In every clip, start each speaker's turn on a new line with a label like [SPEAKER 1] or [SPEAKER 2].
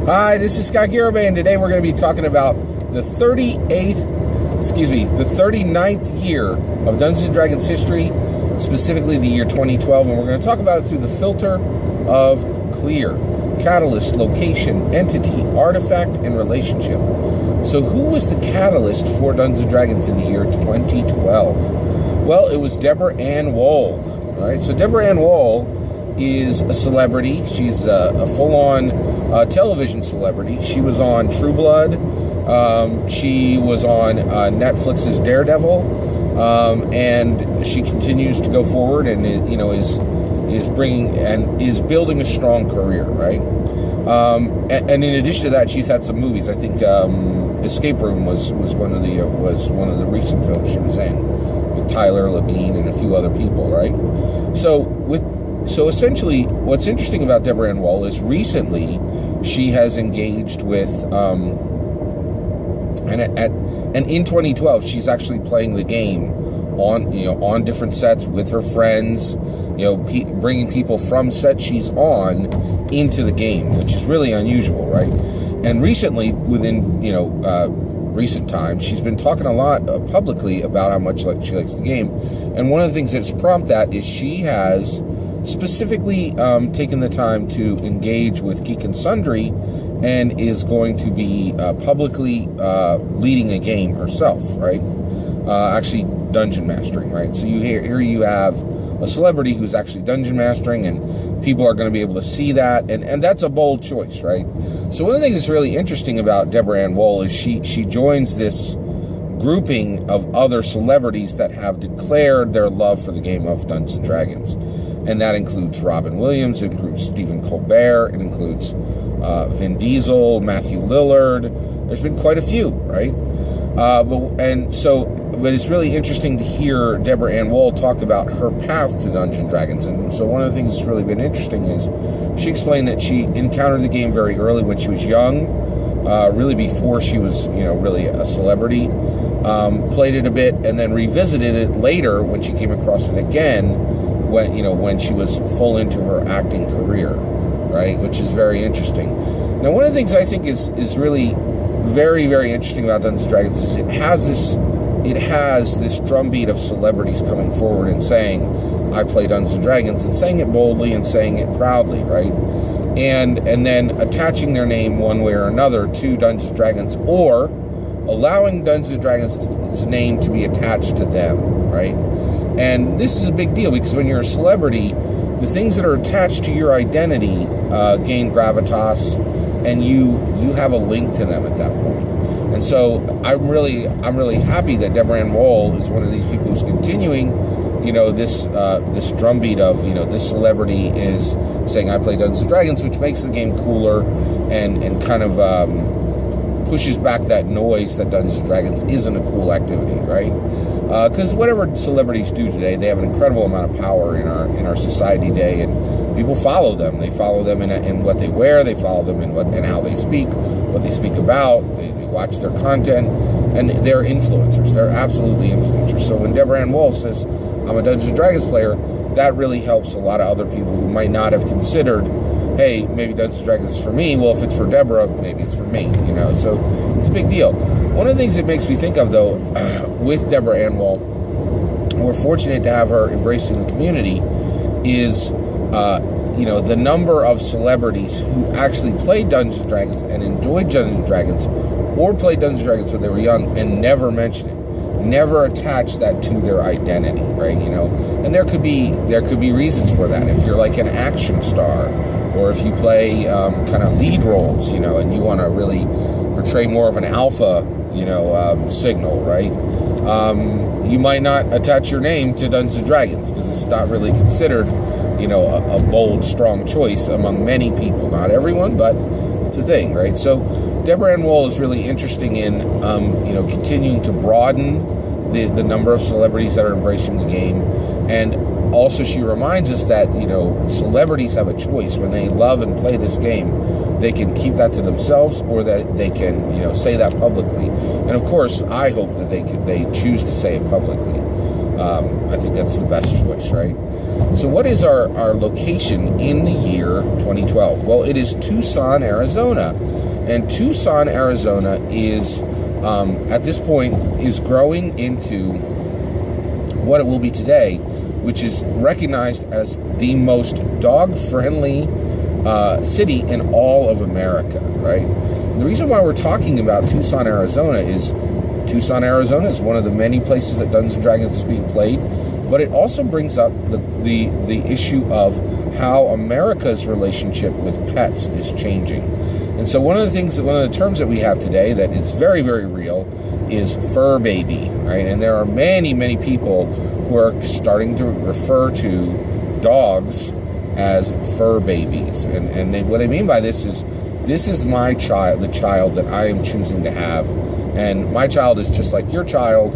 [SPEAKER 1] Hi, this is Scott Garibay, and today we're going to be talking about the 39th year of Dungeons & Dragons history, specifically the year 2012, and we're going to talk about it through the filter of clear, catalyst, location, entity, artifact, and relationship. So who was the catalyst for Dungeons & Dragons in the year 2012? Well, it was Deborah Woll. All right, so Deborah Woll is a celebrity. She's a full-on television celebrity. She was on True Blood. She was on Netflix's Daredevil, and she continues to go forward and is bringing and is building a strong career, right? And in addition to that, she's had some movies. I think Escape Room was one of the recent films she was in with Tyler Labine and a few other people, right? So essentially, what's interesting about Deborah Woll is recently she has engaged with, and in 2012 she's actually playing the game on different sets with her friends, bringing people from sets she's on into the game, which is really unusual, right? And recently, within recent times, she's been talking a lot publicly about how much she likes the game, and one of the things that's prompted that is she has specifically taken the time to engage with Geek and Sundry and is going to be publicly leading a game herself, right? Actually dungeon mastering, right? So here you have a celebrity who's actually dungeon mastering, and people are going to be able to see that, and that's a bold choice, right? So one of the things that's really interesting about Deborah Woll is she joins this grouping of other celebrities that have declared their love for the game of Dungeons & Dragons. And that includes Robin Williams, it includes Stephen Colbert, it includes Vin Diesel, Matthew Lillard. There's been quite a few, right? But it's really interesting to hear Deborah Woll talk about her path to Dungeons & Dragons. And so one of the things that's really been interesting is she explained that she encountered the game very early when she was young, really before she was, really a celebrity. Played it a bit and then revisited it later when she came across it again, when she was full into her acting career, right? Which is very interesting. Now, one of the things I think is really very, very interesting about Dungeons & Dragons is it has this drumbeat of celebrities coming forward and saying, I play Dungeons & Dragons, and saying it boldly and saying it proudly, right? And then attaching their name one way or another to Dungeons & Dragons, or allowing Dungeons & Dragons' name to be attached to them, right? And this is a big deal because when you're a celebrity, the things that are attached to your identity gain gravitas, and you have a link to them at that point. And so I'm really happy that Deborah Woll is one of these people who's continuing, this drumbeat of this celebrity is saying I play Dungeons & Dragons, which makes the game cooler and kind of pushes back that noise that Dungeons & Dragons isn't a cool activity, right? Because whatever celebrities do today, they have an incredible amount of power in our society today, and people follow them. They follow them in what they wear. They follow them in how they speak, what they speak about. They watch their content, and they're influencers. They're absolutely influencers. So when Deborah Woll says, I'm a Dungeons & Dragons player, that really helps a lot of other people who might not have considered, hey, maybe Dungeons & Dragons is for me. Well, if it's for Deborah, maybe it's for me, So it's a big deal. One of the things it makes me think of, though, with Deborah Woll, we're fortunate to have her embracing the community, is, the number of celebrities who actually played Dungeons & Dragons and enjoyed Dungeons & Dragons, or played Dungeons & Dragons when they were young and never mention it. Never attach that to their identity, right? And there could be reasons for that. If you're like an action star, or if you play kind of lead roles, and you want to really portray more of an alpha, signal, right? You might not attach your name to Dungeons & Dragons because it's not really considered, a bold, strong choice among many people. Not everyone, but it's a thing, right? So Deborah Woll is really interesting in, continuing to broaden the number of celebrities that are embracing the game. And also she reminds us that, celebrities have a choice. When they love and play this game, they can keep that to themselves, or that they can, say that publicly. And of course, I hope that they choose to say it publicly. I think that's the best choice, right? So what is our location in the year 2012? Well, it is Tucson, Arizona. And Tucson, Arizona is, at this point, is growing into what it will be today, which is recognized as the most dog-friendly city in all of America, right? And the reason why we're talking about Tucson, Arizona is Tucson, Arizona is one of the many places that Dungeons & Dragons is being played, but it also brings up the issue of how America's relationship with pets is changing. And so one of the terms that we have today that is very, very real is fur baby, right? And there are many, many people who are starting to refer to dogs as fur babies. And what I mean by this is my child, the child that I am choosing to have. And my child is just like your child,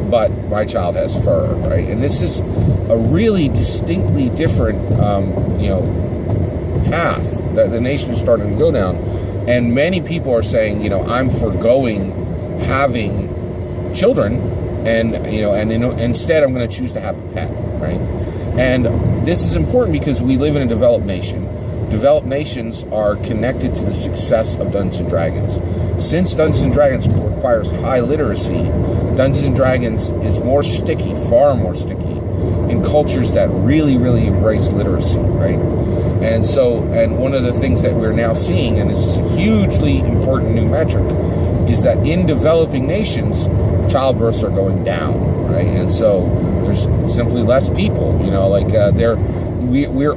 [SPEAKER 1] but my child has fur, right? And this is a really distinctly different, path that the nation is starting to go down. And many people are saying, I'm foregoing having children, and instead I'm going to choose to have a pet, right? And this is important because we live in a developed nation. Developed nations are connected to the success of Dungeons & Dragons. Since Dungeons & Dragons requires high literacy, Dungeons & Dragons is more sticky, far more sticky, in cultures that really, really embrace literacy, right? And one of the things that we're now seeing, and this is a hugely important new metric, is that in developing nations, childbirths are going down, right? And so there's simply less people, we're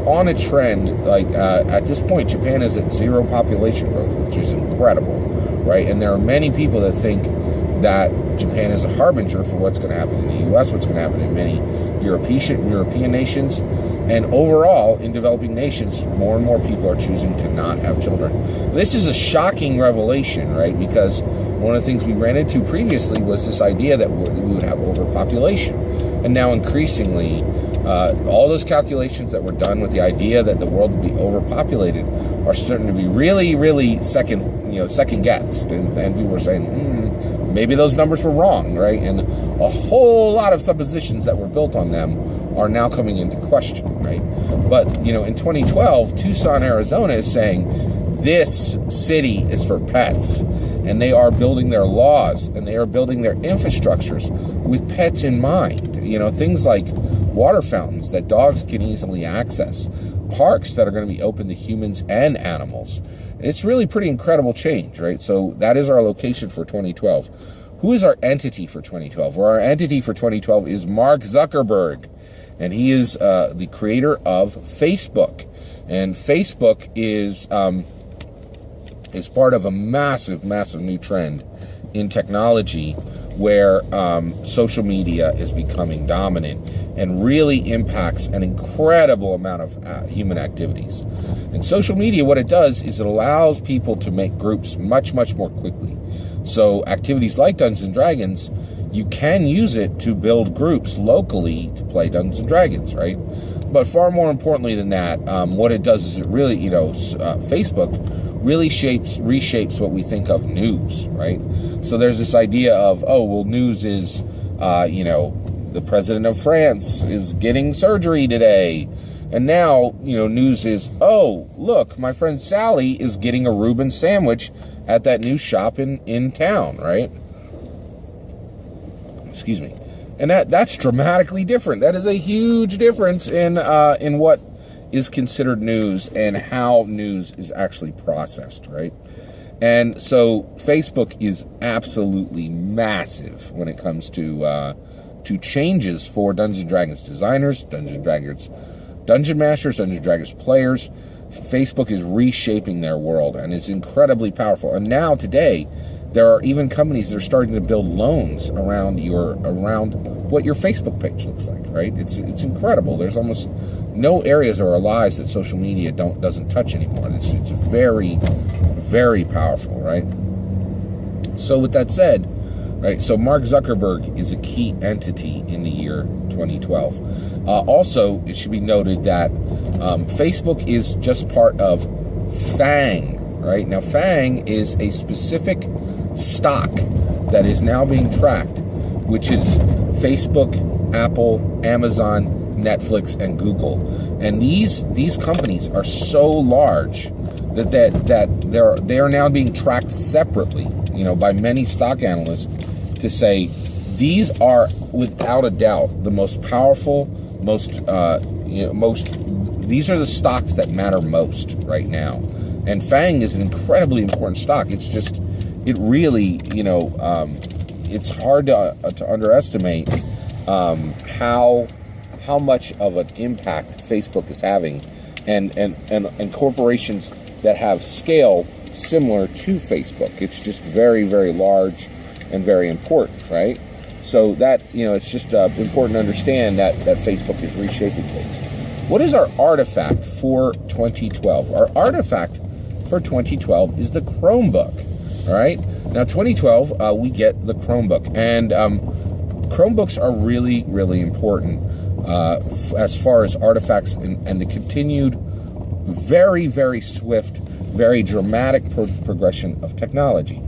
[SPEAKER 1] on a trend, at this point, Japan is at zero population growth, which is incredible, right? And there are many people that think that Japan is a harbinger for what's going to happen in the U.S., what's going to happen in many European nations. And overall, in developing nations, more and more people are choosing to not have children. This is a shocking revelation, right? Because one of the things we ran into previously was this idea that we would have overpopulation. And now increasingly, all those calculations that were done with the idea that the world would be overpopulated are starting to be really, really second guessed. And people were saying, maybe those numbers were wrong, right? And a whole lot of suppositions that were built on them are now coming into question, right? But, in 2012, Tucson, Arizona is saying this city is for pets, and they are building their laws and they are building their infrastructures with pets in mind. Things like water fountains that dogs can easily access, parks that are going to be open to humans and animals. It's really pretty incredible change, right? So that is our location for 2012. Who is our entity for 2012? Well, our entity for 2012 is Mark Zuckerberg, and he is the creator of Facebook. And Facebook is part of a massive, massive new trend in technology where social media is becoming dominant and really impacts an incredible amount of human activities. And social media, what it does is it allows people to make groups much, much more quickly. So activities like Dungeons & Dragons, you can use it to build groups locally to play Dungeons & Dragons, right? But far more importantly than that, what it does is it really, Facebook really reshapes what we think of news, right? So there's this idea of, news is, the president of France is getting surgery today. And now, news is, look, my friend Sally is getting a Reuben sandwich at that new shop in town, right? Excuse me. And that's dramatically different. That is a huge difference in what is considered news and how news is actually processed, right? And so Facebook is absolutely massive when it comes to changes for Dungeons & Dragons designers, Dungeons & Dragons Dungeon Masters, Dungeons & Dragons players. Facebook is reshaping their world and is incredibly powerful. And now today, there are even companies that are starting to build loans around what your Facebook page looks like, right? It's incredible. There's almost no areas of our lives that social media doesn't touch anymore. It's very, very powerful, right? So with that said, right, so Mark Zuckerberg is a key entity in the year 2012. Also, it should be noted that Facebook is just part of FANG, right? Now, FANG is a specific stock that is now being tracked, which is Facebook, Apple, Amazon, Netflix, and Google. And these companies are so large that they are now being tracked separately, by many stock analysts to say these are without a doubt the most powerful, these are the stocks that matter most right now. And FANG is an incredibly important stock. It's just, it really, it's hard to underestimate how much of an impact Facebook is having, and corporations that have scale similar to Facebook. It's just very, very large and very important, right? So that, it's just important to understand that Facebook is reshaping things. What is our artifact for 2012? Our artifact for 2012 is the Chromebook, all right? Now, 2012, we get the Chromebook, and Chromebooks are really, really important as far as artifacts and the continued very, very swift, very dramatic progression of technology.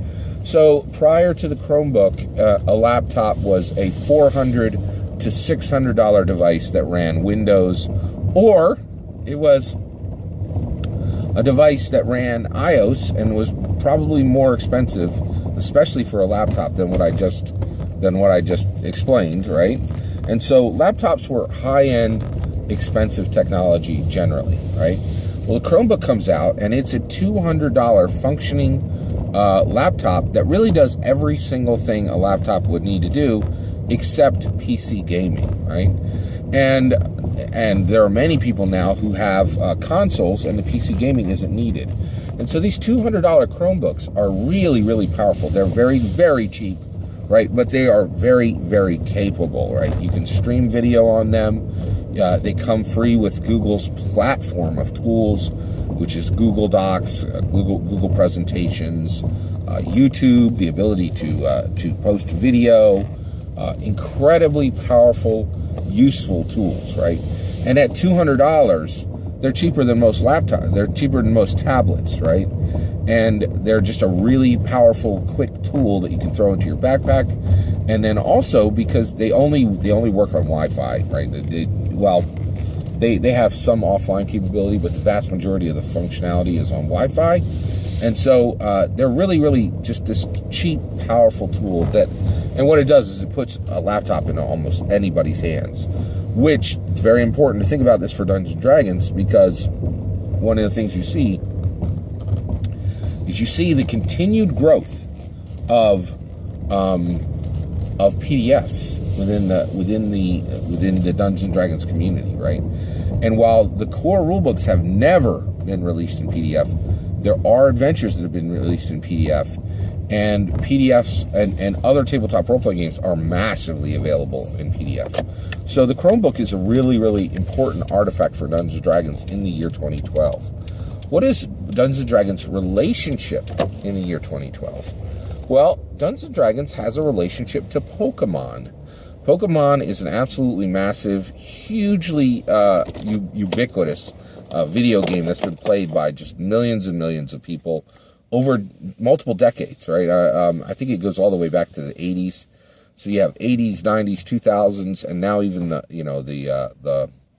[SPEAKER 1] So prior to the Chromebook, a laptop was a $400 to $600 device that ran Windows, or it was a device that ran iOS and was probably more expensive, especially for a laptop, than what I just explained, right? And so laptops were high-end, expensive technology generally, right? Well, the Chromebook comes out, and it's a $200 functioning laptop that really does every single thing a laptop would need to do, except PC gaming, right? And there are many people now who have consoles, and the PC gaming isn't needed. And so these $200 Chromebooks are really, really powerful. They're very, very cheap, right? But they are very, very capable, right? You can stream video on them. They come free with Google's platform of tools, which is Google Docs, Google Presentations, YouTube, the ability to post video, incredibly powerful, useful tools, right? And at $200, they're cheaper than most laptops. They're cheaper than most tablets, right? And they're just a really powerful, quick tool that you can throw into your backpack. And then also because they only work on Wi-Fi, right? They have some offline capability, but the vast majority of the functionality is on Wi-Fi. And so they're really, really just this cheap, powerful tool and what it does is it puts a laptop in almost anybody's hands, which it's very important to think about this for Dungeons & Dragons, because one of the things you see is the continued growth of PDFs within the Dungeons & Dragons community, right? And while the core rulebooks have never been released in PDF, there are adventures that have been released in PDF, and PDFs and other tabletop role-playing games are massively available in PDF. So the Chromebook is a really, really important artifact for Dungeons & Dragons in the year 2012. What is Dungeons & Dragons' relationship in the year 2012? Well, Dungeons & Dragons has a relationship to Pokemon. Pokemon is an absolutely massive, hugely ubiquitous video game that's been played by just millions and millions of people over multiple decades, right? I think it goes all the way back to the 80s. So you have 80s, 90s, 2000s, and now even the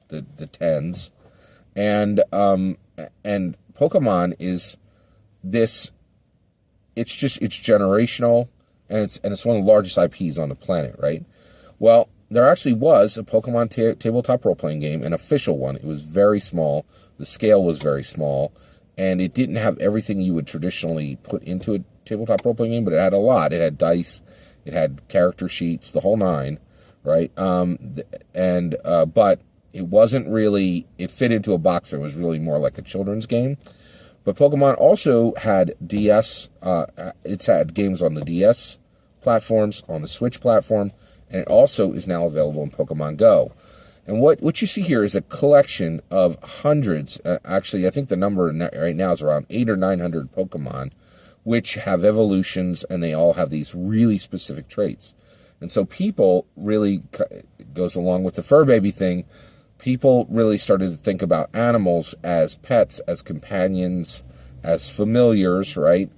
[SPEAKER 1] 10s. And Pokemon is this. It's generational, and it's one of the largest IPs on the planet, right? Well, there actually was a Pokemon tabletop role-playing game, an official one. It was very small. The scale was very small, and it didn't have everything you would traditionally put into a tabletop role-playing game, but it had a lot. It had dice, it had character sheets, the whole nine, right? But it wasn't really, it fit into a box that was really more like a children's game. But Pokemon also had DS, it's had games on the DS platforms, on the Switch platform, and it also is now available in Pokemon Go. And what you see here is a collection of hundreds, actually I think the number right now is around 800 or 900 Pokemon, which have evolutions, and they all have these really specific traits. And so people really, goes along with the fur baby thing, people really started to think about animals as pets, as companions, as familiars, right?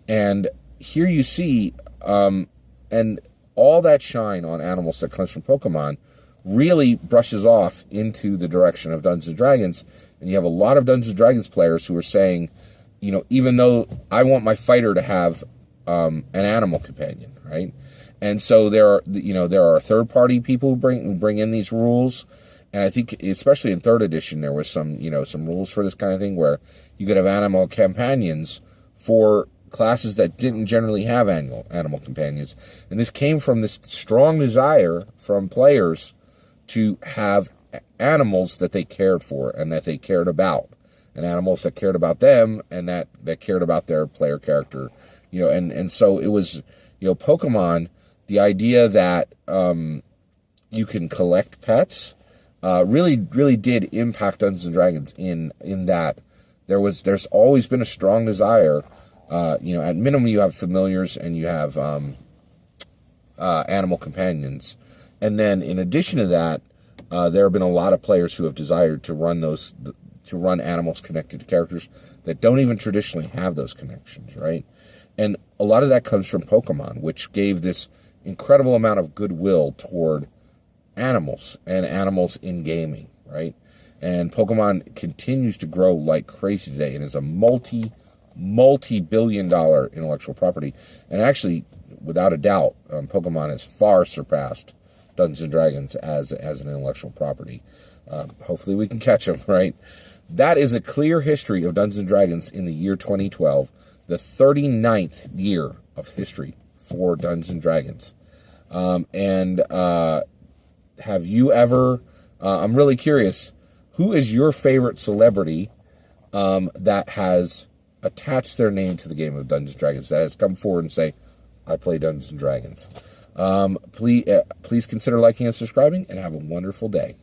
[SPEAKER 1] And here you see, and all that shine on animals that comes from Pokemon really brushes off into the direction of Dungeons and Dragons. And you have a lot of Dungeons and Dragons players who are saying, even though I want my fighter to have an animal companion, right? And so there are third-party people who bring in these rules. And I think, especially in 3rd edition, there was some rules for this kind of thing where you could have animal companions for classes that didn't generally have animal companions. And this came from this strong desire from players to have animals that they cared for and that they cared about, and animals that cared about them and that cared about their player character. And so it was, Pokemon, the idea that you can collect pets, really did impact Dungeons and Dragons in that there's always been a strong desire. At minimum you have familiars and you have animal companions, and then in addition to that, there have been a lot of players who have desired to run animals connected to characters that don't even traditionally have those connections, right? And a lot of that comes from Pokemon, which gave this incredible amount of goodwill toward animals and animals in gaming, right? And Pokemon continues to grow like crazy today and is a multi-billion-dollar intellectual property. And actually, without a doubt, Pokemon has far surpassed Dungeons and Dragons as an intellectual property. Hopefully we can catch them, right? That is a clear history of Dungeons and Dragons in the year 2012, the 39th year of history for Dungeons and Dragons. Have you ever, I'm really curious, who is your favorite celebrity that has attached their name to the game of Dungeons and Dragons, that has come forward and say, I play Dungeons and Dragons? Please consider liking and subscribing, and have a wonderful day.